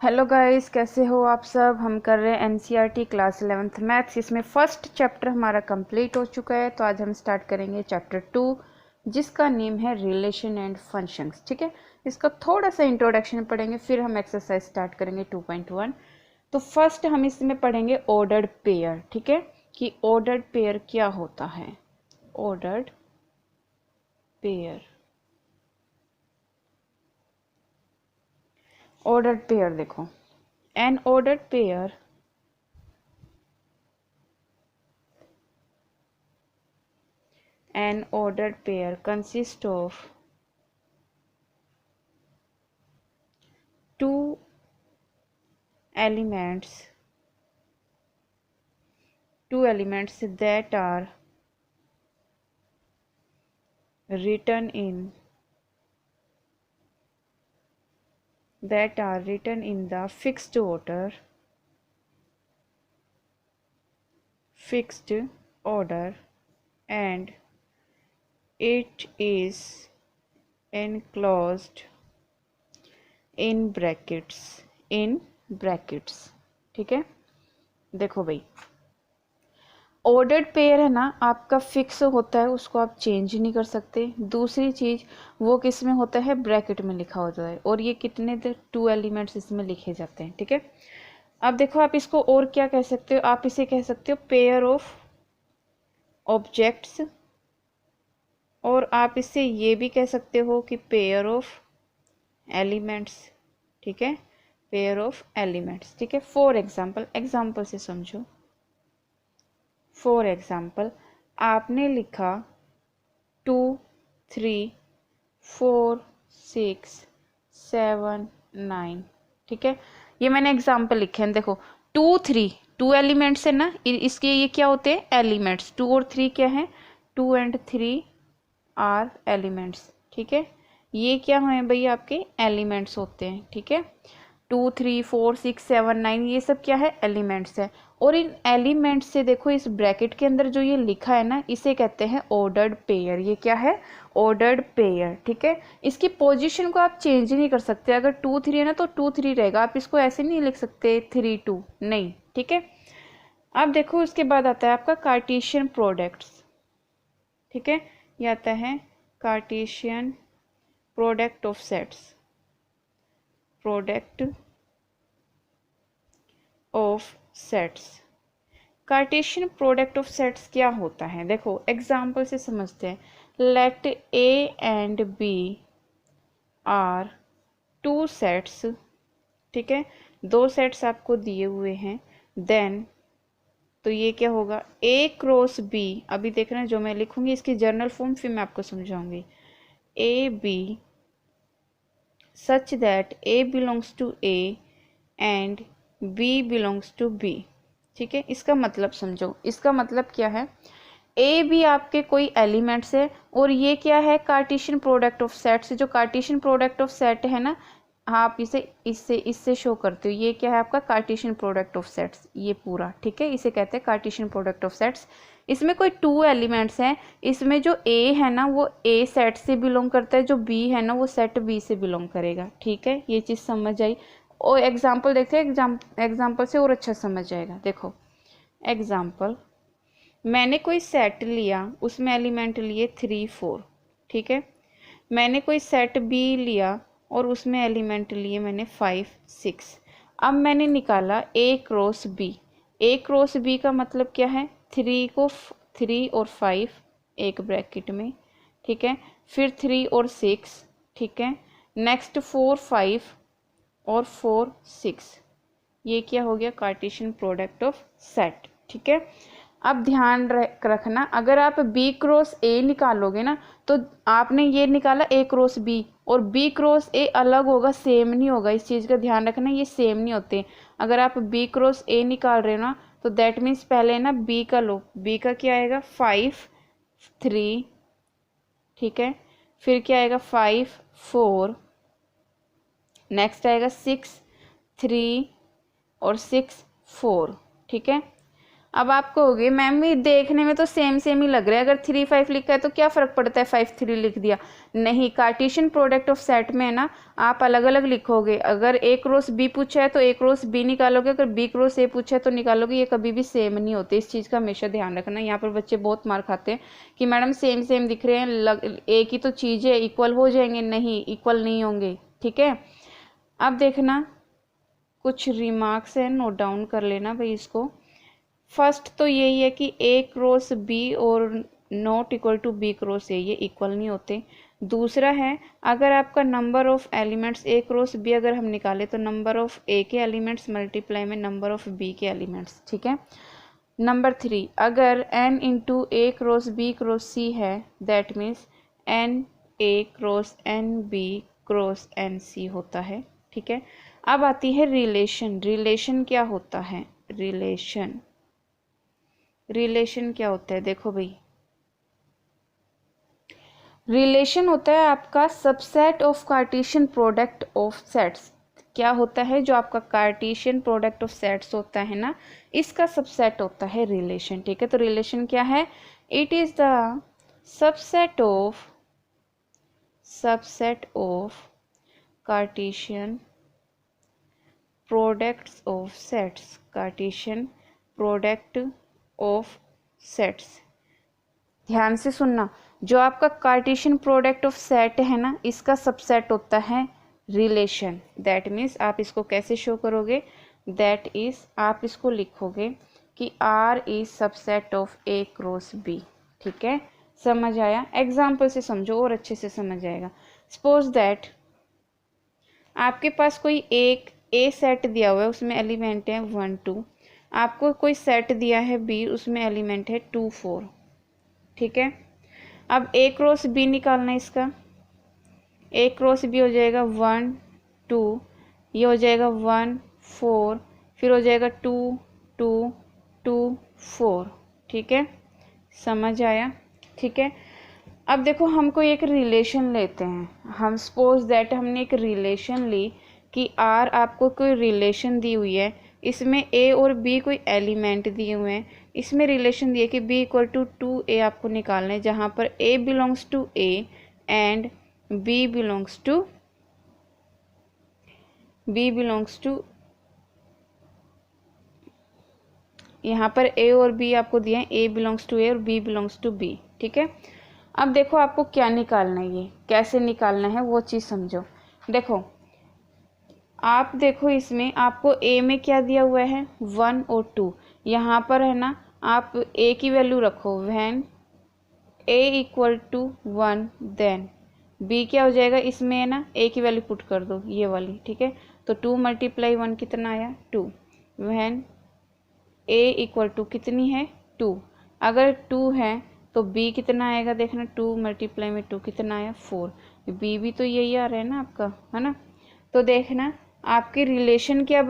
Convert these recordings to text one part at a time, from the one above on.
Hello guys, कैसे हो आप सब। हम कर रहे हैं एनसीईआरटी क्लास 11th मैथ्स। इसमें फर्स्ट चैप्टर हमारा कंप्लीट हो चुका है, तो आज हम स्टार्ट करेंगे चैप्टर 2 जिसका नेम है रिलेशन एंड फंक्शंस। ठीक है, इसका थोड़ा सा इंट्रोडक्शन पढ़ेंगे, फिर हम एक्सरसाइज स्टार्ट करेंगे 2.1। तो फर्स्ट हम इसमें पढ़ेंगे ऑर्डर्ड पेयर। ठीक है, कि ऑर्डर्ड पेयर क्या होता है। ऑर्डर्ड पेयर, ऑर्डर्ड पेयर देखो, N ordered pair an ordered pair consists of two elements that are written in the fixed order and it is enclosed in brackets। ठीक है, देखो भाई, ऑर्डर्ड पेयर है ना, आपका फिक्स होता है, उसको आप चेंज नहीं कर सकते। दूसरी चीज़, वो किस में होता है, ब्रैकेट में लिखा होता है, और ये कितने थे, 2 एलिमेंट्स इसमें लिखे जाते हैं। ठीक है, अब देखो आप इसको और क्या कह सकते हो, आप इसे कह सकते हो पेयर ऑफ ऑब्जेक्ट्स, और आप इसे ये भी कह सकते हो कि पेयर ऑफ एलिमेंट्स। ठीक है, पेयर ऑफ एलिमेंट्स। ठीक है, फॉर एग्जाम्पल से समझो। फॉर एग्जाम्पल, आपने लिखा 2 3 4 6 7 9। ठीक है, ये मैंने एग्जाम्पल लिखे हैं। देखो 2 3 2 एलिमेंट्स है ना, इसके ये क्या होते हैं, एलिमेंट्स। 2 और 3 क्या है, 2 एंड 3 आर एलिमेंट्स। ठीक है, ये क्या है भाई, आपके एलिमेंट्स होते हैं। ठीक है, 2 3 4 6 7 9 ये सब क्या है, एलिमेंट्स है। और इन एलिमेंट्स से देखो, इस ब्रैकेट के अंदर जो ये लिखा है ना, इसे कहते हैं ऑर्डर्ड पेयर। ये क्या है, ऑर्डर्ड पेयर। ठीक है, इसकी पोजीशन को आप चेंज नहीं कर सकते। अगर 2 3 है ना, तो 2 3 रहेगा, आप इसको ऐसे नहीं लिख सकते 3 2, नहीं। ठीक है, अब देखो उसके बाद आता है आपका कार्टेशियन प्रोडक्ट्स। ठीक है, ये आता है Cartesian product of sets, product of sets. Cartesian product of sets क्या होता है, देखो एग्जाम्पल से समझते हैं। Let A and B are 2 sets. ठीक है, 2 सेट्स आपको दिए हुए हैं। देन तो ये क्या होगा, ए क्रॉस बी। अभी देखना, जो मैं लिखूंगी इसकी जर्नल फॉर्म फिर मैं आपको समझाऊंगी। A B such that A belongs to A and B belongs to B. ठीक है, इसका मतलब समझो। इसका मतलब क्या है, ए बी आपके कोई एलिमेंट्स है, और ये क्या है, कार्टेशियन प्रोडक्ट ऑफ सेट्स। जो कार्टेशियन प्रोडक्ट ऑफ सेट है ना, आप इसे इससे शो करते हो। ये क्या है, आपका कार्टेशियन प्रोडक्ट ऑफ सेट्स, ये पूरा। ठीक है, इसे कहते हैं कार्टेशियन प्रोडक्ट ऑफ सेट्स। इसमें कोई 2 एलिमेंट्स हैं। इसमें जो ए है ना, वो ए सेट से बिलोंग करता है, जो बी है ना, वो सेट बी से बिलोंग करेगा। ठीक है, ये चीज़ समझ आई। और एग्जाम्पल देखते हैं, एग्जाम्पल से और अच्छा समझ आएगा। देखो एग्जाम्पल, मैंने कोई सेट लिया, उसमें एलिमेंट लिए 3 4। ठीक है, मैंने कोई सेट बी लिया और उसमें एलिमेंट लिए मैंने 5 6। अब मैंने निकाला ए cross B. A cross B का मतलब क्या है, 3 और 5 एक ब्रैकेट में। ठीक है, फिर 3 और 6। ठीक है, नेक्स्ट 4 5 और 4 6। ये क्या हो गया, कार्टेशियन प्रोडक्ट ऑफ सेट। ठीक है, अब ध्यान रखना, अगर आप बी क्रॉस ए निकालोगे ना, तो आपने ये निकाला ए क्रॉस बी, और बी क्रॉस ए अलग होगा, सेम नहीं होगा। इस चीज़ का ध्यान रखना, ये सेम नहीं होते। अगर आप बी क्रॉस ए निकाल रहे हो ना, तो दैट मीन्स पहले ना बी का लो। बी का क्या आएगा, 5 3। ठीक है, फिर क्या आएगा, 5 4। नेक्स्ट आएगा 6 3 और 6 4। ठीक है, अब आप कहोगे मैम ये देखने में तो सेम सेम ही लग रहा है, अगर 3 5 लिखा है तो क्या फ़र्क पड़ता है 5 3 लिख दिया। नहीं, कार्टेशियन प्रोडक्ट ऑफ सेट में है ना आप अलग अलग लिखोगे। अगर ए क्रॉस बी पूछा है तो ए क्रॉस बी निकालोगे, अगर बी क्रॉस ए पूछा है तो निकालोगे। ये कभी भी सेम नहीं होते, इस चीज़ का हमेशा ध्यान रखना। यहाँ पर बच्चे बहुत मार खाते हैं कि मैडम सेम सेम दिख रहे हैं, एक ही तो चीज़ है, इक्वल हो जाएंगे। नहीं, इक्वल नहीं होंगे, ठीक है। अब देखना कुछ रिमार्क्स है, नोट डाउन कर लेना भाई इसको। फर्स्ट तो यही है कि ए क्रॉस बी और not equal to B cross A, ये इक्वल नहीं होते। दूसरा है अगर आपका number of elements A cross B अगर हम निकालें तो नंबर ऑफ ए के एलिमेंट्स मल्टीप्लाई में नंबर ऑफ बी के एलिमेंट्स, ठीक है। नंबर 3 अगर n into A cross B cross C है that means n A cross n B cross n C होता है, ठीक है। अब आती है रिलेशन। रिलेशन क्या होता है? रिलेशन क्या होता है? देखो भाई, रिलेशन होता है आपका subset of Cartesian product of sets. क्या होता है? जो आपका कार्टेशियन प्रोडक्ट ऑफ सेट्स होता है ना, इसका सबसेट होता है रिलेशन, ठीक है। तो रिलेशन क्या है? It is the subset of Cartesian products of sets, Cartesian product of sets. ध्यान से सुनना, जो आपका कार्टेशियन प्रोडक्ट ऑफ सेट है ना, इसका सबसेट होता है रिलेशन। दैट मीन्स आप इसको कैसे शो करोगे? दैट इज आप इसको लिखोगे कि R is subset of A cross B, ठीक है। समझ आया? एग्जाम्पल से समझो और अच्छे से समझ आएगा। सपोज दैट आपके पास कोई एक ए सेट दिया हुआ है, उसमें एलिमेंट है 1 2। आपको कोई सेट दिया है बी, उसमें एलिमेंट है 2 4, ठीक है। अब ए क्रॉस बी निकालना है इसका। ए क्रॉस बी हो जाएगा 1 2, ये हो जाएगा 1 4, फिर हो जाएगा 2 2 2 4, ठीक है। समझ आया? ठीक है। अब देखो हम कोई एक रिलेशन लेते हैं, हम सपोज दैट हमने एक रिलेशन ली कि आर आपको कोई रिलेशन दी हुई है, इसमें ए और बी कोई एलिमेंट दिए हुए हैं, इसमें रिलेशन दिए कि बी इक्वल टू 2a आपको निकालना है, जहाँ पर a belongs to a and b belongs to यहाँ पर a और b आपको दिए हैं, a बिलोंग्स टू a और b बिलोंग्स टू b, ठीक है। अब देखो आपको क्या निकालना है, ये कैसे निकालना है वो चीज़ समझो। देखो आप देखो इसमें आपको a में क्या दिया हुआ है 1 और 2, यहाँ पर है ना आप a की वैल्यू रखो when a equal to 1 then b क्या हो जाएगा, इसमें है ना a की वैल्यू पुट कर दो ये वाली, ठीक है। तो 2 × 1 कितना आया 2, व्हेन a इक्वल टू कितनी है 2, अगर 2 है तो b कितना आएगा, देखना 2 × 2 कितना आया 4, b भी तो यही आ रहा है ना आपका, है ना। तो देखना आपकी रिलेशन क्या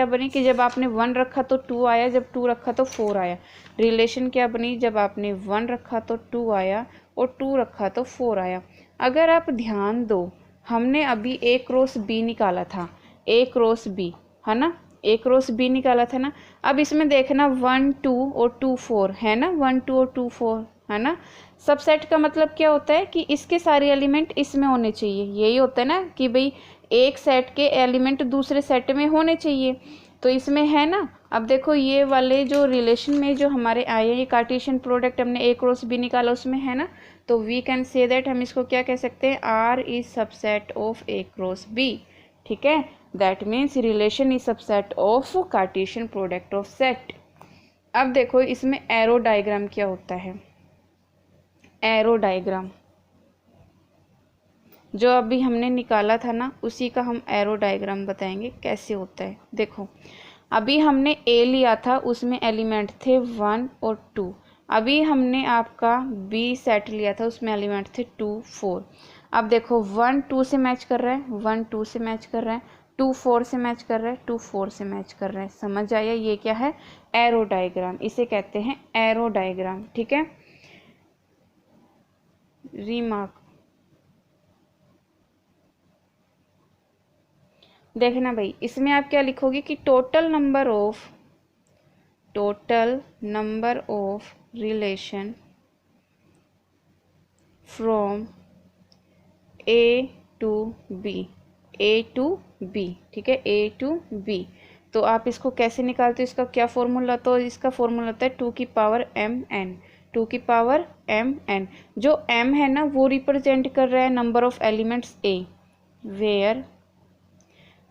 बनी कि जब आपने 1 रखा तो 2 आया, जब 2 रखा तो 4 आया। रिलेशन क्या बनी? जब आपने 1 रखा तो 2 आया और 2 रखा तो 4 आया। अगर आप ध्यान दो, हमने अभी a क्रॉस b निकाला था, a क्रॉस b है ना, a क्रॉस b निकाला था ना। अब इसमें देखना 1 2 और 2 4 है ना, 1 2 और 2 4 है ना। सबसेट का मतलब क्या होता है कि इसके सारे एलिमेंट इसमें होने चाहिए, यही होता है ना कि भाई एक सेट के एलिमेंट दूसरे सेट में होने चाहिए, तो इसमें है ना। अब देखो ये वाले जो रिलेशन में जो हमारे आए हैं, ये कार्टेशियन प्रोडक्ट हमने ए क्रॉस बी निकाला उसमें है ना, तो वी कैन से दैट हम इसको क्या कह सकते हैं, R is subset of A cross B, ठीक है। That means relation is subset of Cartesian product of set. अब देखो इसमें एरो डायग्राम क्या होता है, एरो डायग्राम जो अभी हमने निकाला था ना, उसी का हम एरो डायग्राम बताएंगे कैसे होता है। देखो अभी हमने ए लिया था, उसमें एलिमेंट थे 1 और 2। अभी हमने आपका बी सेट लिया था, उसमें एलिमेंट थे 2 4। अब देखो 1 2 से मैच कर रहा है, 1 2 से मैच कर रहा है, 2 4 से मैच कर रहा है, 2 4 से मैच कर रहा है। समझ आया? ये क्या है, एरो डायग्राम, इसे कहते हैं एरो डायग्राम, ठीक है। रीमार्क देखना भाई, इसमें आप क्या लिखोगे कि total number of total number of relation from A to B, A to B, ठीक है, ए टू बी। तो आप इसको कैसे निकालते हो, इसका क्या फॉर्मूला, तो इसका फॉर्मूला होता है 2 की पावर एम एन, 2 की पावर एम एन। जो m है ना वो रिप्रेजेंट कर रहा है number of elements a, where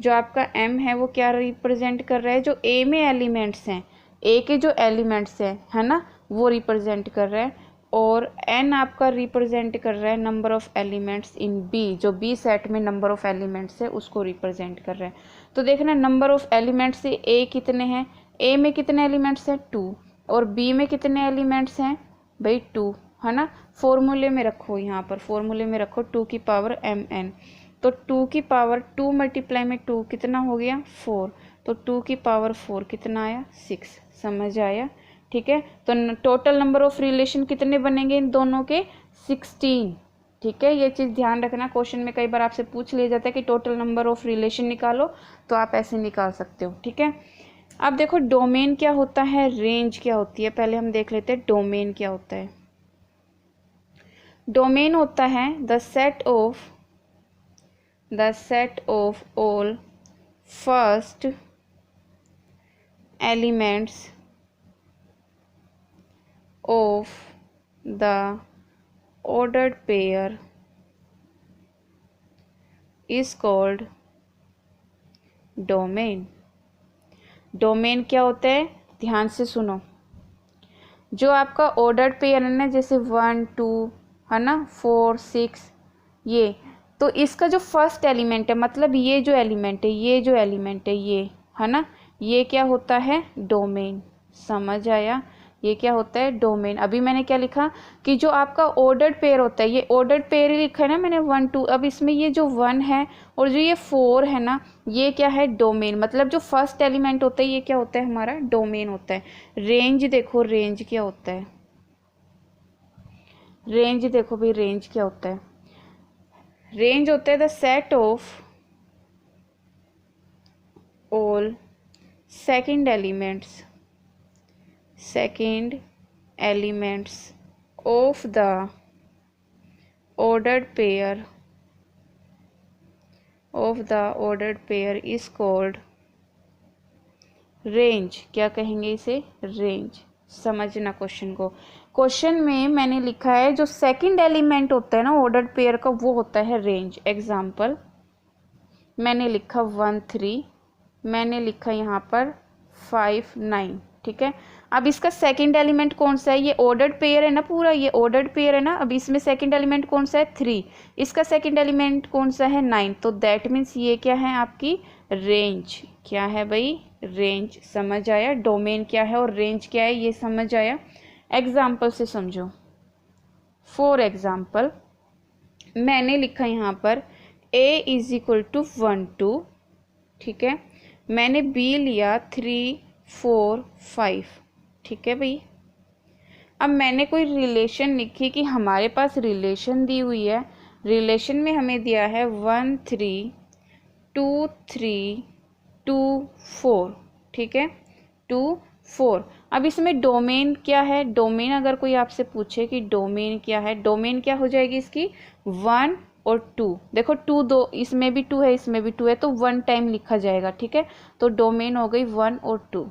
जो आपका m है वो क्या रिप्रेजेंट कर रहा है, जो a में एलिमेंट्स हैं, a के जो एलिमेंट्स हैं है ना वो रिप्रेजेंट कर रहा है, और n आपका रिप्रेजेंट कर रहा है number of elements in b, जो b सेट में नंबर ऑफ एलिमेंट्स है उसको रिप्रेजेंट कर रहा है। तो देखना नंबर ऑफ एलिमेंट्स से a कितने हैं, a में कितने एलिमेंट्स हैं 2, और b में कितने एलिमेंट्स हैं भाई 2, है ना। फॉर्मूले में रखो, यहाँ पर फॉर्मूले में रखो 2 की पावर एम एन, तो 2 की पावर 2 मल्टीप्लाई में 2 कितना हो गया 4, तो 2 की पावर 4 कितना आया 6, समझ आया, ठीक है। तो टोटल नंबर ऑफ रिलेशन कितने बनेंगे इन दोनों के 16, ठीक है। ये चीज़ ध्यान रखना, क्वेश्चन में कई बार आपसे पूछ लिया जाता है कि टोटल नंबर ऑफ रिलेशन निकालो, तो आप ऐसे निकाल सकते हो, ठीक है। अब देखो डोमेन क्या होता है, रेंज क्या होती है, पहले हम देख लेते हैं डोमेन क्या होता है। डोमेन होता है the set of all first elements of the ordered pair is called domain। Domain क्या होता है, ध्यान से सुनो, जो आपका ऑर्डर्ड पेयर है ना, जैसे 1 2 है ना 4 6, ये तो इसका जो फर्स्ट एलिमेंट है, मतलब ये जो एलिमेंट है, ये जो एलिमेंट है, ये है ना, ये क्या होता है डोमेन, समझ आया। ये क्या होता है डोमेन। अभी मैंने क्या लिखा कि जो आपका ऑर्डर्ड पेयर होता है, ये ऑर्डर्ड पेयर ही लिखा है ना मैंने 1 2, अब इसमें ये जो 1 है और जो ये 4 है ना, ये क्या है डोमेन, मतलब जो फर्स्ट एलिमेंट होता है ये क्या होता है हमारा डोमेन होता है। रेंज देखो, रेंज क्या होता है, रेंज देखो भाई, रेंज क्या होता है, रेंज होता है the set of all second elements of the ordered pair is called range. क्या कहेंगे इसे, रेंज। समझना क्वेश्चन को, क्वेश्चन में मैंने लिखा है जो सेकंड एलिमेंट होता है ना ऑर्डर्ड पेयर का वो होता है रेंज। एग्जाम्पल मैंने लिखा 1 3, मैंने लिखा यहाँ पर 5 9, ठीक है। अब इसका सेकंड एलिमेंट कौन सा है, ये ऑर्डर्ड पेयर है ना पूरा, ये ऑर्डर्ड पेयर है ना, अब इसमें सेकंड एलिमेंट कौन सा है 3, इसका सेकंड एलिमेंट कौन सा है 9, तो दैट मीन्स ये क्या है आपकी रेंज। क्या है भाई रेंज, समझ आया। डोमेन क्या है और रेंज क्या है ये समझ आया। एग्जाम्पल से समझो, फॉर एग्जाम्पल मैंने लिखा यहाँ पर a इज इक्वल टू 1 2, ठीक है, मैंने b लिया 3 4 5, ठीक है भाई। अब मैंने कोई रिलेशन लिखी कि हमारे पास रिलेशन दी हुई है, रिलेशन में हमें दिया है 1 3 2 3 2 4, ठीक है 2 4। अब इसमें डोमेन क्या है, डोमेन अगर कोई आपसे पूछे कि डोमेन क्या है, डोमेन क्या हो जाएगी इसकी 1 और 2, देखो 2 दो, इसमें भी 2 है इसमें भी 2 है, तो 1 टाइम लिखा जाएगा, ठीक है। तो डोमेन हो गई 1 और 2,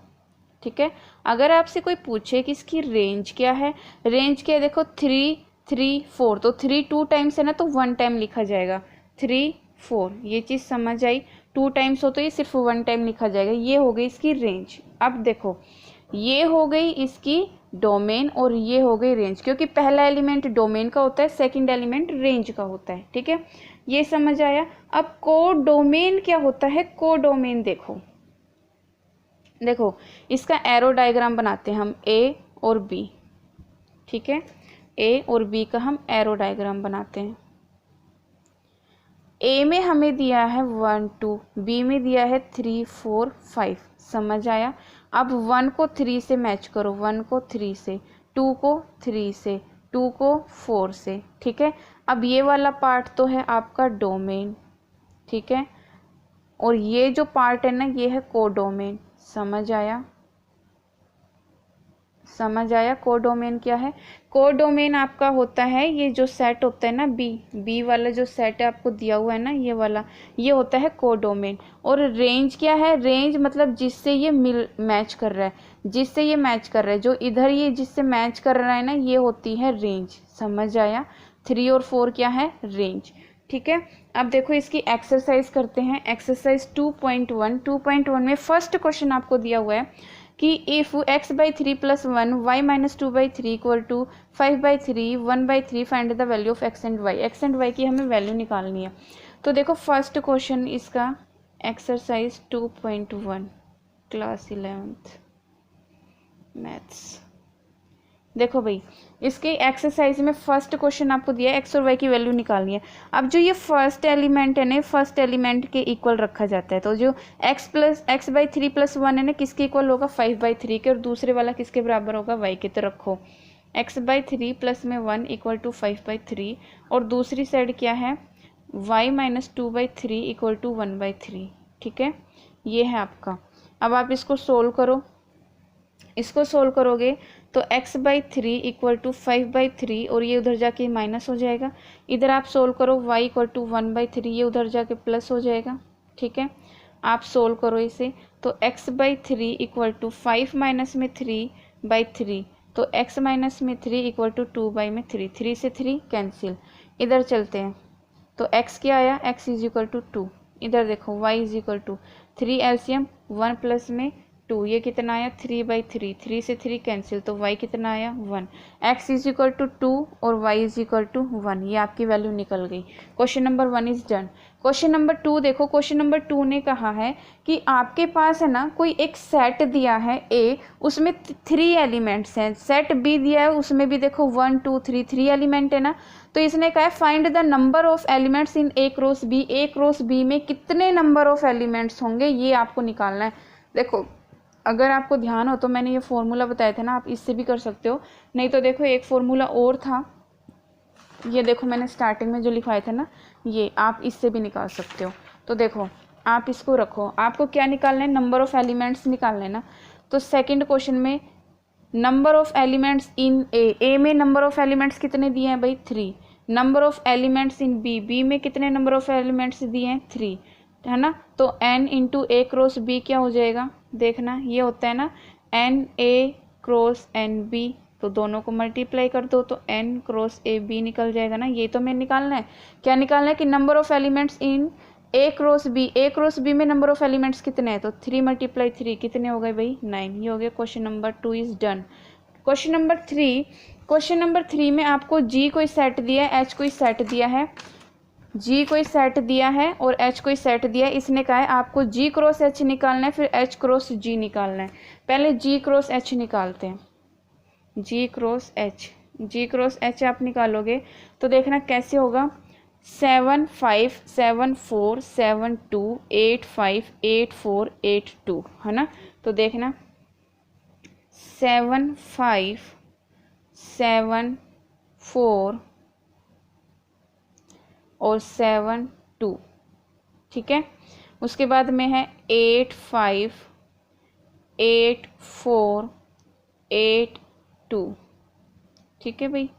ठीक है। अगर आपसे कोई पूछे कि इसकी रेंज क्या है, रेंज क्या है, देखो 3 3 4, तो 3 2 टाइम्स है ना, तो 1 टाइम लिखा जाएगा 3 4, ये चीज़ समझ आई। 2 टाइम्स हो तो ये सिर्फ 1 टाइम लिखा जाएगा, ये हो गई इसकी रेंज। अब देखो ये हो गई इसकी डोमेन और ये हो गई रेंज, क्योंकि पहला एलिमेंट डोमेन का होता है, सेकंड एलिमेंट रेंज का होता है, ठीक है, ये समझ आया। अब को डोमेन क्या होता है, को डोमेन देखो, देखो इसका एरो डायग्राम बनाते हैं हम ए और बी, ठीक है, ए और बी का हम एरो डायग्राम बनाते हैं। ए में हमें दिया है 1 2, बी में दिया है 3 4 5, समझ आया। अब 1 को 3 से मैच करो, 1 को 3 से, 2 को 3 से, 2 को 4 से, ठीक है। अब ये वाला पार्ट तो है आपका डोमेन, ठीक है, और ये जो पार्ट है ना ये है कोडोमेन, समझ आया। समझ आया? कोडोमेन क्या है? कोडोमेन आपका होता है ये जो सेट होता है ना बी वाला जो सेट है आपको दिया हुआ है ना ये वाला, ये होता है कोडोमेन। और रेंज क्या है? रेंज मतलब जिससे ये मैच कर रहा है, जिससे ये मैच कर रहा है, जो इधर ये जिससे मैच कर रहा है ना ये होती है रेंज। समझ आया? 3 और 4 क्या है? रेंज। ठीक है, अब देखो इसकी एक्सरसाइज करते हैं। एक्सरसाइज 2.1 में फर्स्ट क्वेश्चन आपको दिया हुआ है कि if x/3 + 1 y-2/3 = 5/3 1/3 find the value of x and y की हमें वैल्यू निकालनी है। तो देखो फर्स्ट क्वेश्चन इसका एक्सरसाइज 2.1 क्लास 11th मैथ्स। देखो भाई इसके एक्सरसाइज में फर्स्ट क्वेश्चन आपको दिया है एक्स और वाई की वैल्यू निकालनी है। अब जो ये फर्स्ट एलिमेंट है ना, फर्स्ट एलिमेंट के इक्वल रखा जाता है। तो जो x/3 + 1 है ना किसके इक्वल होगा? 5/3 के। और दूसरे वाला किसके बराबर होगा? y के। तो रखो x/3 + में 1 = 5/3 और दूसरी साइड क्या है? y-2/3 = 1/3। ठीक है, ये है आपका। अब आप इसको सोल्व करो। इसको सोल्व करोगे तो x/3 = 5/3 और ये उधर जाके माइनस हो जाएगा। इधर आप सोल्व करो y = 1/3, ये उधर जाके प्लस हो जाएगा। ठीक है, आप सोल्व करो इसे। तो x/3 = 5 - में 3/3, तो x - में 3 = 2/3। 3 से 3 कैंसिल। इधर चलते हैं तो x क्या आया? x = 2। इधर देखो y = 3 एलसीएम 1 + में 2, ये कितना आया? 3/3। 3 से 3 कैंसिल, तो y कितना आया? 1। x = 2 और y = 1, ये आपकी वैल्यू निकल गई। Question number 1 is done. Question number 2 देखो। क्वेश्चन नंबर 2 ने कहा है कि आपके पास है ना कोई एक सेट दिया है A, उसमें 3 एलिमेंट्स हैं। सेट B दिया है, उसमें भी देखो 1 2 3 एलिमेंट है ना। तो इसने कहा है find the number of elements in A cross B। A cross B में कितने नंबर ऑफ एलिमेंट्स होंगे ये आपको निकालना है। देखो अगर आपको ध्यान हो तो मैंने ये फॉर्मूला बताया था ना, आप इससे भी कर सकते हो। नहीं तो देखो एक फॉर्मूला और था, ये देखो मैंने स्टार्टिंग में जो लिखवाया था ना, ये आप इससे भी निकाल सकते हो। तो देखो आप इसको रखो, आपको क्या निकालना है? नंबर ऑफ एलिमेंट्स निकालना है ना। तो सेकंड क्वेश्चन में number of elements in A में नंबर ऑफ एलिमेंट्स कितने दिए हैं भाई? 3। Number of elements in B में कितने नंबर ऑफ एलिमेंट्स दिए हैं? 3, है ना। तो n × A क्रॉस B क्या हो जाएगा? देखना, ये होता है ना NA क्रॉस NB, तो दोनों को मल्टीप्लाई कर दो तो N क्रॉस AB निकल जाएगा ना। ये तो मैं निकालना है। क्या निकालना है? कि number of elements in A cross B। A cross B में नंबर ऑफ एलिमेंट्स कितने हैं? तो 3 × 3 कितने हो गए भाई? 9। ये हो गया question number 2 is done. Question number 3। Question number 3 में आपको G कोई सेट दिया है, H कोई सेट दिया है, G कोई सेट दिया है और H कोई सेट दिया है। इसने कहा है आपको G क्रॉस H निकालना है, फिर H क्रॉस G निकालना है। पहले G क्रॉस H निकालते हैं। G cross H, G cross H आप निकालोगे तो देखना कैसे होगा। 7 5 7 4 7 2 8 5 8 4 8 2, है ना। तो देखना 7 5 7 4 और 7 2, ठीक है। उसके बाद में है 8 5 8 4 8 2, ठीक है भाई।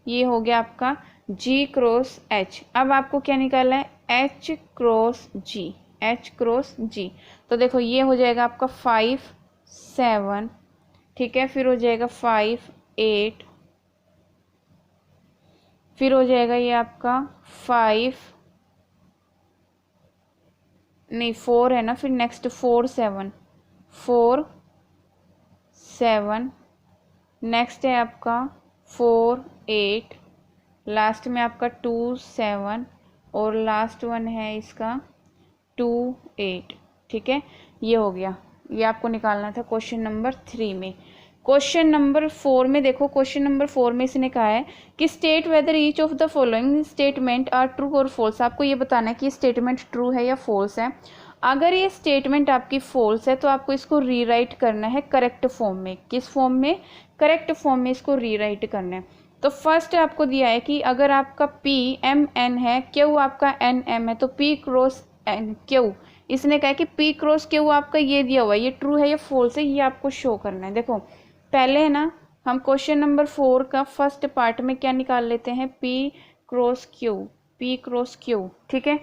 ये हो गया आपका G क्रॉस H। अब आपको क्या निकालना है? H cross G, H cross G। तो देखो ये हो जाएगा आपका 5 7, ठीक है, फिर हो जाएगा 5 8, फिर हो जाएगा ये आपका 5 नहीं 4 है ना, फिर नेक्स्ट 4 7 4 7, नेक्स्ट है आपका 4 8, लास्ट में आपका 2 7 और लास्ट वन है इसका 2 8, ठीक है। ये हो गया, ये आपको निकालना था क्वेश्चन नंबर 3 में। क्वेश्चन नंबर 4 में देखो, क्वेश्चन नंबर 4 में इसने कहा है कि state whether each of the following statement are true और फॉल्स। आपको ये बताना है कि स्टेटमेंट ट्रू है या फॉल्स है। अगर ये स्टेटमेंट आपकी फॉल्स है तो आपको इसको रीराइट करना है करेक्ट फॉर्म में। किस फॉर्म में? करेक्ट फॉर्म में इसको रीराइट करना है। तो फर्स्ट आपको दिया है कि अगर आपका P M N है, Q आपका N M है, तो P क्रॉस N Q, इसने कहा है कि P क्रॉस Q आपका ये दिया हुआ है, ये ट्रू है या फॉल्स है, ये आपको शो करना है। देखो पहले है ना हम क्वेश्चन नंबर 4 का फर्स्ट पार्ट में क्या निकाल लेते हैं, P क्रॉस Q, ठीक है,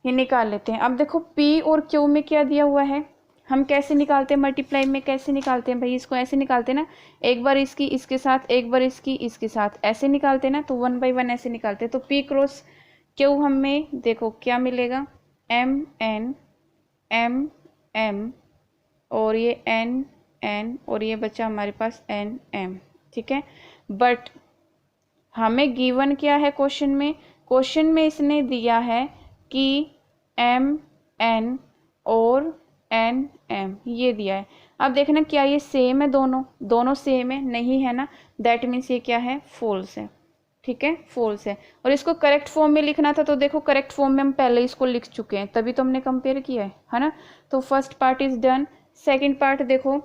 ये निकाल लेते हैं। अब देखो P और Q में क्या दिया हुआ है, हम कैसे निकालते हैं, मल्टीप्लाई में कैसे निकालते हैं भाई, इसको ऐसे निकालते हैं ना, एक बार इसकी इसके साथ, एक बार इसकी इसके साथ, ऐसे निकालते हैं ना, तो 1 बाई 1 ऐसे निकालते हैं। तो P क्रॉस Q हमें देखो क्या मिलेगा, M और ये N और ये बचा हमारे पास NM, ठीक है। बट हमें गिवन क्या है क्वेश्चन में इसने दिया है कि MN और NM ये दिया है। अब देखना क्या ये सेम है, दोनों सेम है, नहीं है ना, दैट मीन्स ये क्या है, फॉल्स है, ठीक है, फॉल्स है। और इसको करेक्ट फॉर्म में लिखना था, तो देखो करेक्ट फॉर्म में हम पहले इसको लिख चुके हैं, तभी तो हमने कंपेयर किया है ना। तो first part is done. Second part देखो,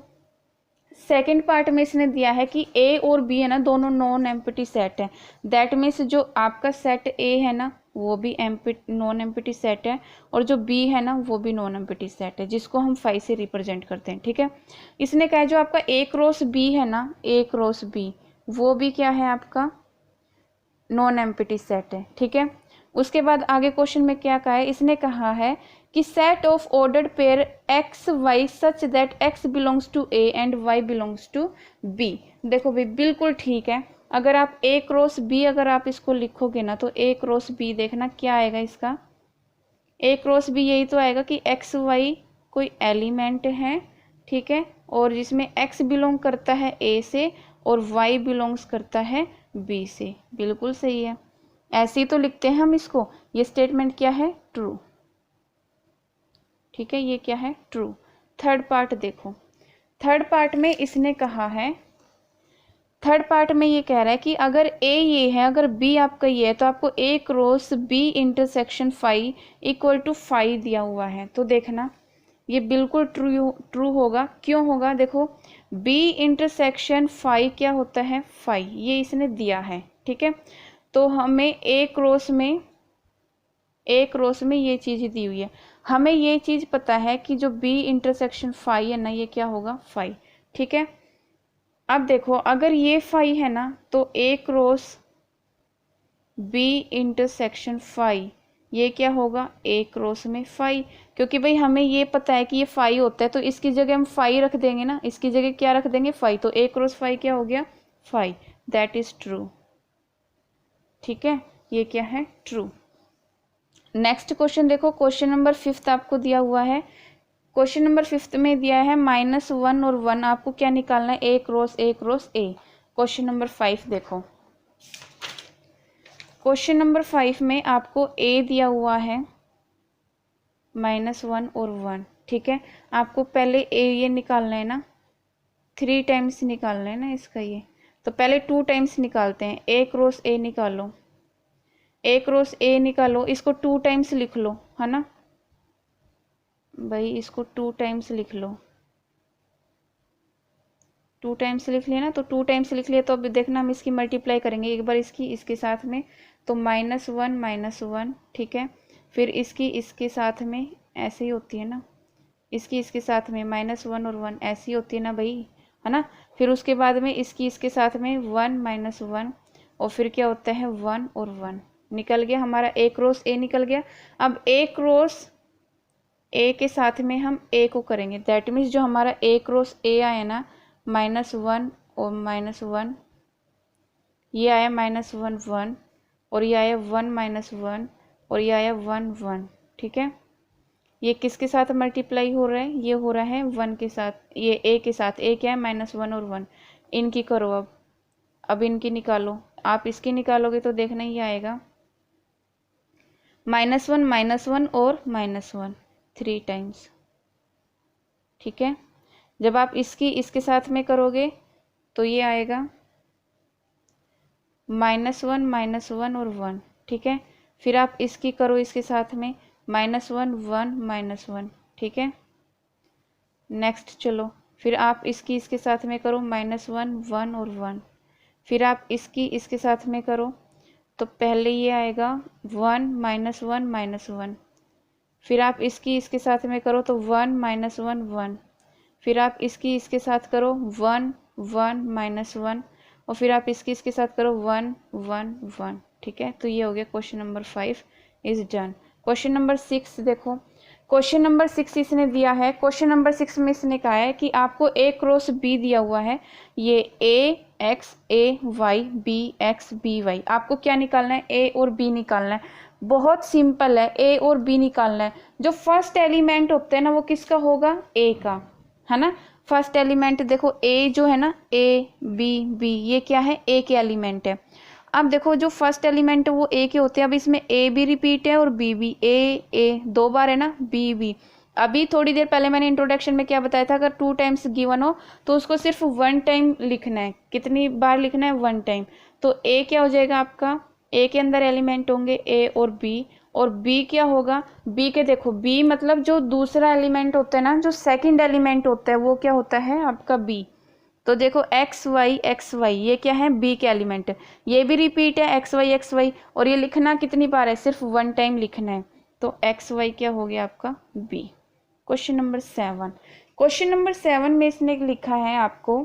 सेकंड पार्ट में इसने दिया है कि A और B है ना, दोनों नॉन एम्प्टी सेट है, दैट मीन्स जो आपका सेट A है ना वो भी नॉन एम्प्टी सेट है, और जो B है ना वो भी नॉन एम्प्टी सेट है, जिसको हम 5 से रिप्रेजेंट करते हैं, ठीक है। इसने कहा जो आपका A क्रॉस B है ना, A क्रॉस B वो भी क्या है, आपका नॉन एम्प्टी सेट है, ठीक है। उसके बाद आगे क्वेश्चन में क्या कहा है, इसने कहा है कि set of ordered pair X Y such that X belongs to A and Y belongs to B. देखो भाई बिल्कुल ठीक है, अगर आप ए क्रॉस बी अगर आप इसको लिखोगे ना, तो ए क्रॉस बी देखना क्या आएगा इसका, ए क्रॉस बी यही तो आएगा कि एक्स वाई कोई एलिमेंट है, ठीक है, और जिसमें एक्स बिलोंग करता है ए से और वाई बिलोंग्स करता है बी से, बिल्कुल सही है, ऐसे ही तो लिखते हैं हम इसको। ये स्टेटमेंट क्या है, ट्रू, ठीक है, ये क्या है, ट्रू। थर्ड पार्ट देखो, थर्ड पार्ट में इसने कहा है, थर्ड पार्ट में ये कह रहा है कि अगर ए ये है, अगर बी आपका ये है, तो आपको A cross B intersection phi equal to phi दिया हुआ है। तो देखना ये बिल्कुल ट्रू होगा, क्यों होगा, देखो बी इंटरसेक्शन फाई क्या होता है, फाई, ये इसने दिया है, ठीक है। तो हमें ए क्रॉस में ये चीज़ दी हुई है, हमें ये चीज़ पता है कि जो बी इंटरसेक्शन फाई है ना, ये क्या होगा, फाई, ठीक है। अब देखो अगर ये फाई है ना, तो ए क्रॉस बी इंटरसेक्शन फाई ये क्या होगा, ए क्रॉस में फाई, क्योंकि भाई हमें ये पता है कि ये फाई होता है, तो इसकी जगह हम फाई रख देंगे ना, इसकी जगह क्या रख देंगे, फाई, तो ए क्रॉस फाई क्या हो गया, फाई, दैट इज ट्रू, ठीक है, ये क्या है, ट्रू। नेक्स्ट क्वेश्चन देखो, क्वेश्चन नंबर 5 आपको दिया हुआ है, क्वेश्चन नंबर 5 में दिया है -1 और 1, आपको क्या निकालना है, A cross A. Question number 5 देखो, क्वेश्चन नंबर 5 में आपको ए दिया हुआ है -1 और 1, ठीक है। आपको पहले ए ये निकालना है ना, 3 टाइम्स निकालना है ना इसका, ये तो पहले 2 टाइम्स निकालते हैं, ए क्रॉस ए निकालो, ए क्रॉस ए निकालो, इसको 2 टाइम्स लिख लो, है ना भाई, इसको 2 टाइम्स लिख लो, 2 टाइम्स लिख लिया ना, तो 2 टाइम्स लिख लिया, तो अब देखना हम इसकी मल्टीप्लाई करेंगे, एक बार इसकी इसके साथ में, तो -1, ठीक है, फिर इसकी इसके साथ में ऐसे ही होती है ना, इसकी इसके साथ में -1 और 1 ऐसी होती है ना भाई, है ना। फिर उसके बाद में इसकी इसके साथ में 1 - 1, और फिर क्या होता है 1 और 1, निकल गया हमारा ए क्रॉस ए निकल गया। अब ए क्रॉस ए के साथ में हम ए को करेंगे, दैट मीन्स जो हमारा ए क्रॉस ए आया ना, -1 और -1, ये आया -1 1, और ये आया 1 - 1, और ये आया 1 1, ठीक है। ये किसके साथ मल्टीप्लाई हो रहा है, ये हो रहा है 1 के साथ, ये ए के साथ, ए क्या है -1 और 1, इनकी करो अब इनकी निकालो, आप इसकी निकालोगे तो देखना ही आएगा -1 और -1 3 टाइम्स, ठीक है। जब आप इसकी इसके साथ में करोगे तो ये आएगा -1 और 1, ठीक है। फिर आप इसकी करो इसके साथ में -1 1 -1, ठीक है। नेक्स्ट चलो, फिर आप इसकी इसके साथ में करो -1 1 और 1, फिर आप इसकी इसके साथ में करो, तो पहले ये आएगा 1 -1 -1, फिर आप इसकी इसके साथ में करो तो 1 -1 1, फिर आप इसकी इसके साथ करो 1 1 -1 और फिर आप इसके साथ करो 1 1 1। ठीक है, तो ये हो गया question number 5 is done. Question number 6 देखो, क्वेश्चन नंबर 6 इसने दिया है। क्वेश्चन नंबर 6 में इसने कहा है कि आपको ए क्रॉस बी दिया हुआ है, ये A x A y B x B y. आपको क्या निकालना है? ए और बी निकालना है। बहुत सिंपल है, ए और बी निकालना है। जो फर्स्ट एलिमेंट होते हैं ना वो किसका होगा? ए का, है ना। फर्स्ट एलिमेंट देखो ए जो है ना, ए बी बी, ये क्या है? ए के एलिमेंट है। अब देखो जो फर्स्ट एलिमेंट है वो ए के होते हैं। अब इसमें ए भी रिपीट है और बी भी, ए 2 बार है ना, बी बी। अभी थोड़ी देर पहले मैंने इंट्रोडक्शन में क्या बताया था, अगर 2 टाइम्स गिवन हो तो उसको सिर्फ 1 टाइम लिखना है। कितनी बार लिखना है? 1 टाइम। तो ए क्या हो जाएगा आपका? ए के अंदर एलिमेंट होंगे ए और बी क्या होगा? बी के देखो, बी मतलब जो दूसरा एलिमेंट होता है ना, जो सेकंड एलिमेंट होता है वो क्या होता है आपका? बी। तो देखो एक्स वाई ये क्या है? बी के एलिमेंट। ये भी रिपीट है एक्स वाई और ये लिखना कितनी बार है? सिर्फ 1 टाइम लिखना है। तो एक्स वाई क्या हो गया आपका? B. Question number 7, question number 7 में इसने लिखा है आपको,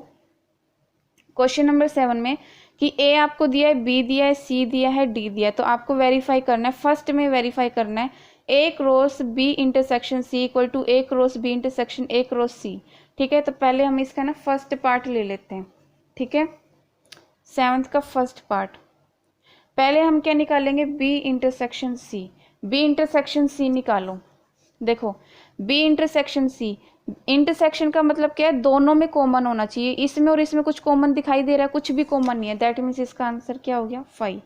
क्वेश्चन नंबर 7 में कि ए आपको दिया है, बी दिया है, सी दिया है, डी दिया है। तो आपको वेरीफाई करना है, फर्स्ट में वेरीफाई करना है A cross B intersection C equal to A cross B intersection A cross C. ठीक है, तो पहले हम इसका ना फर्स्ट पार्ट ले लेते हैं। ठीक है, 7th का फर्स्ट पार्ट। पहले हम क्या निकालेंगे? B intersection C. B intersection C निकालो। देखो बी इंटरसेक्शन सी, इंटरसेक्शन का मतलब क्या है? दोनों में कॉमन होना चाहिए। इसमें और इसमें कुछ कॉमन दिखाई दे रहा है? कुछ भी कॉमन नहीं है। दैट मीन्स इसका आंसर क्या हो गया? 5।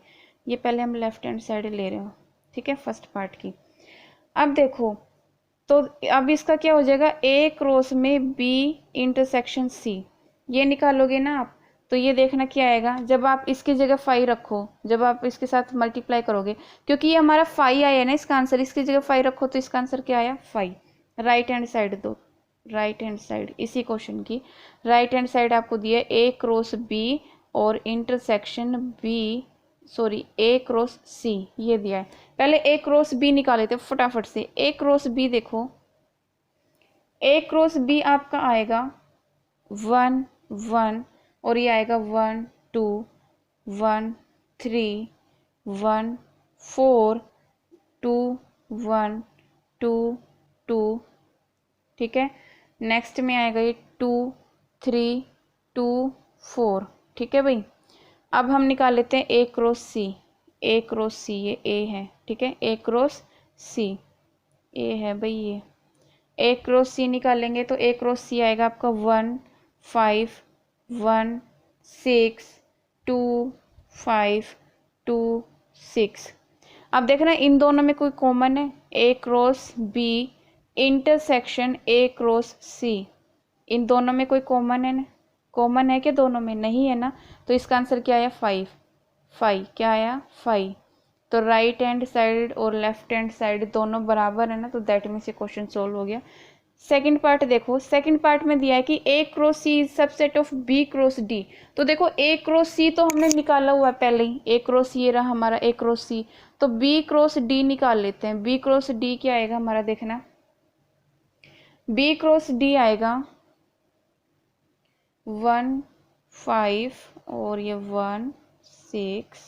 ये पहले हम लेफ्ट हैंड साइड ले रहे हो। ठीक है, फर्स्ट पार्ट की। अब देखो, तो अब इसका क्या हो जाएगा? ए क्रॉस में बी इंटरसेक्शन सी, ये निकालोगे ना आप, तो ये देखना क्या आएगा। जब आप इसकी जगह 5 रखो, जब आप इसके साथ मल्टीप्लाई करोगे, क्योंकि ये हमारा 5 आया ना इसका आंसर, इसकी जगह 5 रखो तो इसका आंसर क्या आया? 5। राइट हैंड साइड दो, राइट हैंड साइड इसी क्वेश्चन की राइट हैंड साइड आपको दिया ए क्रॉस बी और इंटरसेक्शन बी, सॉरी ए क्रॉस सी, ये दिया है। पहले ए क्रॉस बी निकाले थे फटाफट से। ए क्रॉस बी देखो, ए क्रॉस बी आपका आएगा 1 1 और ये आएगा 1 2 1 3 1 4 2 1 2 2। ठीक है, नेक्स्ट में आएगा ये 2 3 2 4। ठीक है भाई, अब हम निकाल लेते हैं ए क्रॉस सी। ए क्रॉस सी, ये ए है। ठीक है, ए क्रॉस सी, ए है भाई ये। ए क्रॉस सी निकालेंगे तो ए क्रॉस सी आएगा आपका 1 5 1 6 2 5 2 6। अब देखना इन दोनों में कोई कॉमन है? A cross B intersection A cross C, इन दोनों में कोई कॉमन है ना? कॉमन है क्या दोनों में? नहीं है ना। तो इसका आंसर क्या आया? 5। 5 क्या आया? 5। तो राइट हैंड साइड और लेफ्ट हैंड साइड दोनों बराबर है ना, तो दैट मीन्स ये क्वेश्चन सोल्व हो गया। सेकंड पार्ट देखो, सेकंड पार्ट में दिया है कि A cross C is subset of B cross D. तो देखो ए क्रॉस सी तो हमने निकाला हुआ है पहले ही, ए क्रॉस ये रहा हमारा ए क्रॉस सी। तो बी क्रॉस डी निकाल लेते हैं। बी क्रॉस डी क्या आएगा हमारा? देखना, बी क्रॉस डी आएगा 1 5 और ये 1 6।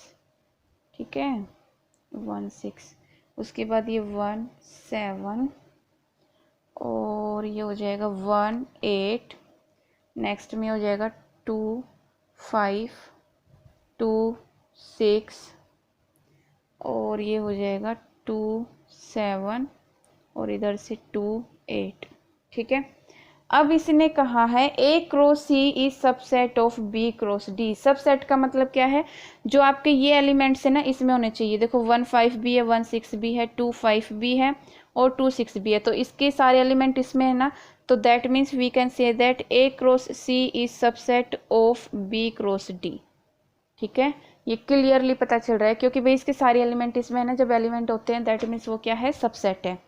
ठीक है, 1 6, उसके बाद ये 1 7 और ये हो जाएगा 1 8। नेक्स्ट में हो जाएगा 2 5 2 6 और ये हो जाएगा 2 7 और इधर से 2 8। ठीक है, अब इसने कहा है A cross C is subset of B cross D. Subset का मतलब क्या है? जो आपके ये एलिमेंट्स है ना इसमें होने चाहिए। देखो 1 5 भी है, 1 6 भी है, 2 5 भी है और 2 6 भी है, तो इसके सारे एलिमेंट इसमें है ना। तो that means we can say that A cross C is subset of B cross D. ठीक है, ये क्लियरली पता चल रहा है क्योंकि भाई इसके सारे एलिमेंट इसमें है ना। जब एलिमेंट होते हैं दैट मीन्स वो क्या है? सबसेट है।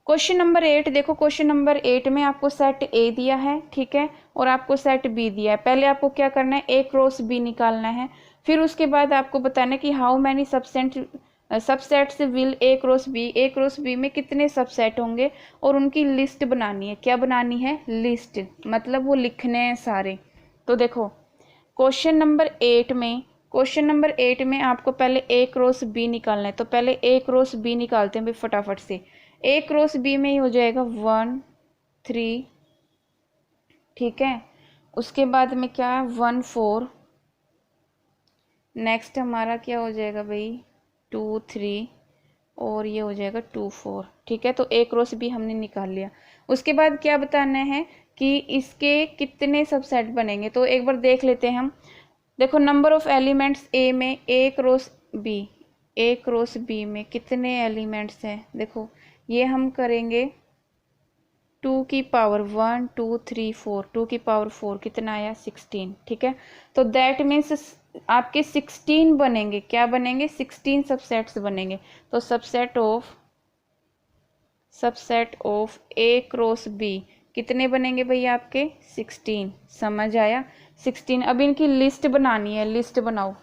क्वेश्चन नंबर 8 देखो, क्वेश्चन नंबर 8 में आपको सेट ए दिया है, ठीक है, और आपको सेट बी दिया है। पहले आपको क्या करना है? ए क्रॉस बी निकालना है। फिर उसके बाद आपको बताना है कि how many subsets will A cross B, A cross B में कितने सबसेट होंगे और उनकी लिस्ट बनानी है। क्या बनानी है? लिस्ट, मतलब वो लिखने हैं सारे। तो देखो क्वेश्चन नंबर 8 में आपको पहले ए क्रॉस बी निकालना है, तो पहले ए क्रॉस बी निकालते हैं भाई फटाफट से। ए क्रॉस बी में ही हो जाएगा 1 3, ठीक है। उसके बाद में क्या है 1 4, नेक्स्ट हमारा क्या हो जाएगा भाई 2 3, और ये हो जाएगा 2 4, ठीक है। तो ए क्रॉस बी हमने निकाल लिया। उसके बाद क्या बताना है कि इसके कितने सबसेट बनेंगे, तो एक बार देख लेते हैं हम। देखो नंबर ऑफ एलिमेंट्स ए में ए क्रॉस बी में कितने एलिमेंट्स हैं, देखो ये हम करेंगे 2 की पावर 1 2 3 4, 2 की पावर 4 कितना आया 16, ठीक है। तो दैट मीन्स आपके 16 बनेंगे, क्या बनेंगे 16 सबसेट्स बनेंगे। तो subset of A cross B कितने बनेंगे भैया आपके 16, समझ आया 16। अब इनकी लिस्ट बनानी है, लिस्ट बनाओ।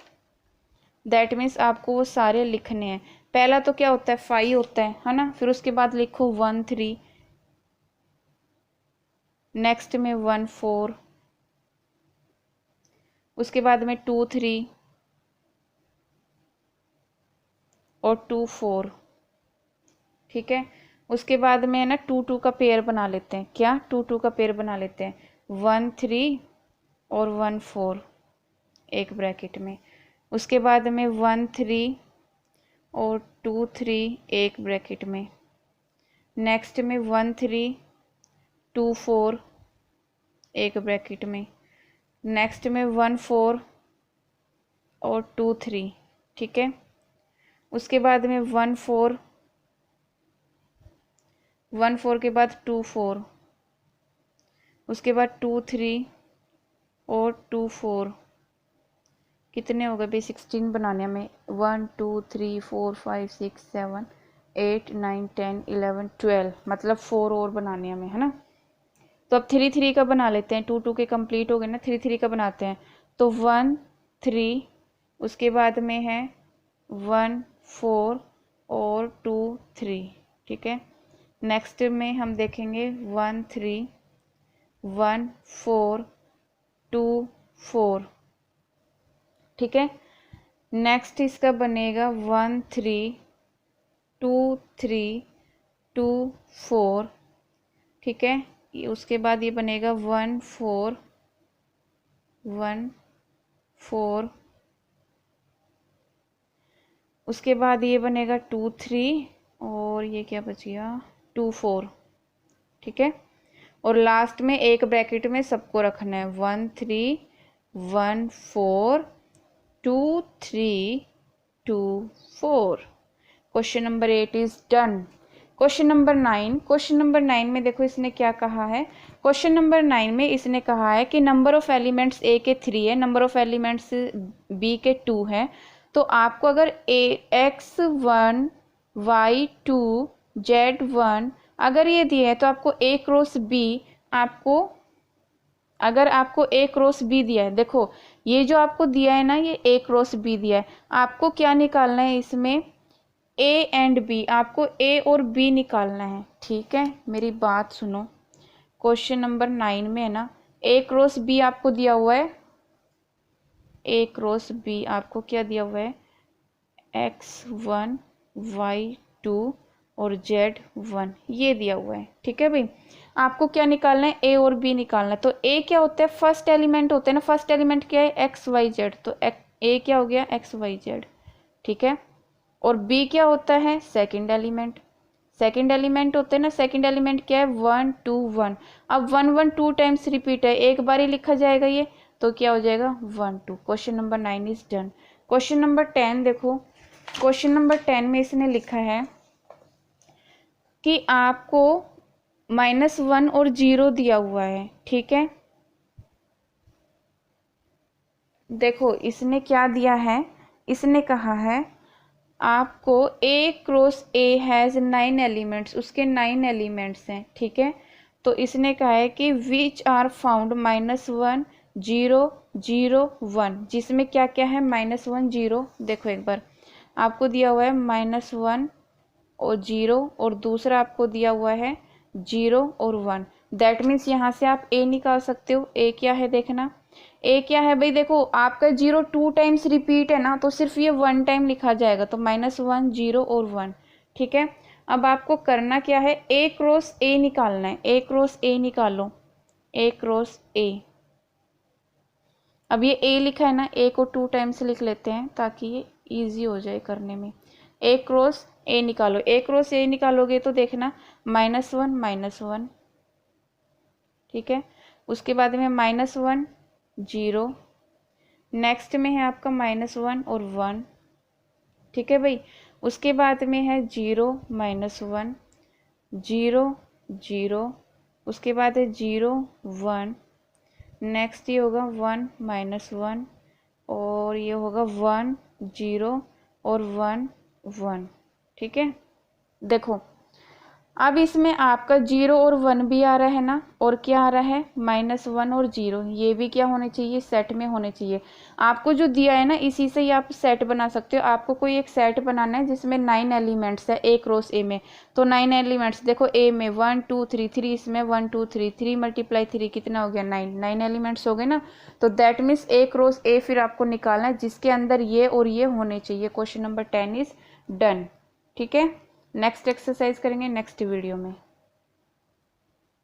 दैट मीन्स आपको वो सारे लिखने हैं। पहला तो क्या होता है 5 होता है ना, फिर उसके बाद लिखो 1 3, नेक्स्ट में 1 4, उसके बाद में 2 3 और 2 4, ठीक है। उसके बाद में है ना 2 2 का पेयर बना लेते हैं, क्या 2 2 का पेयर बना लेते हैं, 1 3 और 1 4 एक ब्रैकेट में। उसके बाद में 1 3 और 2 3 एक ब्रैकेट में, नेक्स्ट में 1 3 2 4 एक ब्रैकेट में, नेक्स्ट में 1 4 और 2 3, ठीक है। उसके बाद में 1 4 के बाद 2 4, उसके बाद 2 3 और 2 4, कितने हो गए भाई 16 बनाने में, 1 2 3 4 5 6 7 8 9 10 11 12, मतलब 4 और बनाने हमें, है ना। तो अब 3 3 का बना लेते हैं, 2 2 के कंप्लीट हो गए ना, 3 3 का बनाते हैं। तो 1 3, उसके बाद में है 1 4 और 2 3, ठीक है। नेक्स्ट में हम देखेंगे 1 3 1 4 2 4, ठीक है। नेक्स्ट इसका बनेगा 1 3 2 3 2 4, ठीक है। उसके बाद ये बनेगा 1 4 1 4, उसके बाद ये बनेगा 2 3 और ये क्या बच गया 2 4, ठीक है। और लास्ट में एक ब्रैकेट में सबको रखना है 1 3 1 4 2 3 2 4। Question number 8 is done. Question number 9 में देखो इसने क्या कहा है। क्वेश्चन नंबर 9 में इसने कहा है कि नंबर ऑफ एलिमेंट्स ए के 3 है, नंबर ऑफ एलिमेंट्स बी के 2 है। तो आपको अगर x1 y2 z1 अगर ये दिए है तो आपको a क्रॉस b, अगर आपको a क्रॉस b दिया है, देखो ये जो आपको दिया है ना, ये a क्रॉस b दिया है, आपको क्या निकालना है इसमें a एंड b, आपको a और b निकालना है, ठीक है। मेरी बात सुनो, क्वेश्चन नंबर 9 में है ना a क्रॉस b आपको दिया हुआ है, a क्रॉस b आपको क्या दिया हुआ है x1 y2 और z1 ये दिया हुआ है, ठीक है भाई। आपको क्या निकालना है a और b निकालना है। तो a क्या होता है फर्स्ट एलिमेंट होते हैं ना, फर्स्ट एलिमेंट क्या है एक्स वाई जेड, तो a क्या हो गया एक्स वाई जेड, ठीक है। और b क्या होता है सेकंड एलिमेंट, सेकंड एलिमेंट होते हैं ना, सेकंड एलिमेंट क्या है 1 2 1। अब 1 1 2 टाइम्स रिपीट है, एक बार ही लिखा जाएगा ये, तो क्या हो जाएगा 1 2। Question number 9 is done. Question number 10 देखो, क्वेश्चन नंबर 10 में इसने लिखा है कि आपको -1 और 0 दिया हुआ है, ठीक है। देखो इसने क्या दिया है, इसने कहा है आपको a cross a has 9 elements, उसके 9 एलिमेंट्स हैं, ठीक है। तो इसने कहा है कि विच आर फाउंड -1 0 0 1, जिसमें क्या क्या है -1 0। देखो एक बार आपको दिया हुआ है -1 और 0 और दूसरा आपको दिया हुआ है 0 और 1। दैट मीन्स यहाँ से आप a निकाल सकते हो। a क्या है देखना ए क्या है भाई, देखो आपका 0 2 टाइम्स रिपीट है ना, तो सिर्फ ये 1 टाइम लिखा जाएगा, तो -1 0 और 1। ठीक है, अब आपको करना क्या है, ए क्रॉस ए निकालना है, ए क्रॉस ए निकालो, ए क्रॉस ए। अब ये ए लिखा है ना, ए को 2 टाइम्स लिख लेते हैं ताकि ये इजी हो जाए करने में। ए क्रॉस ए निकालो, ए क्रॉस ए निकालोगे तो देखना -1 -1, ठीक है। उसके बाद में -1 0, नेक्स्ट में है आपका -1 और 1, ठीक है भाई। उसके बाद में है 0 -1 0 0, उसके बाद है 0 1, नेक्स्ट ये होगा 1 -1 और ये होगा 1 0 और 1 1, ठीक है। देखो अब इसमें आपका 0 और 1 भी आ रहा है ना, और क्या आ रहा है -1 और 0, ये भी क्या होने चाहिए, सेट में होने चाहिए। आपको जो दिया है ना, इसी से ही आप सेट बना सकते हो। आपको कोई एक सेट बनाना है जिसमें 9 एलिमेंट्स है, ए क्रॉस ए में, तो 9 एलिमेंट्स देखो, ए में 1 2 3 3, इसमें 1 2 3 3 × 3 कितना हो गया, 9 एलिमेंट्स हो गए ना। तो दैट मीन्स ए क्रॉस ए फिर आपको निकालना है जिसके अंदर ये और ये होने चाहिए। क्वेश्चन नंबर 10 इज डन, ठीक है। नेक्स्ट एक्सरसाइज करेंगे नेक्स्ट वीडियो में।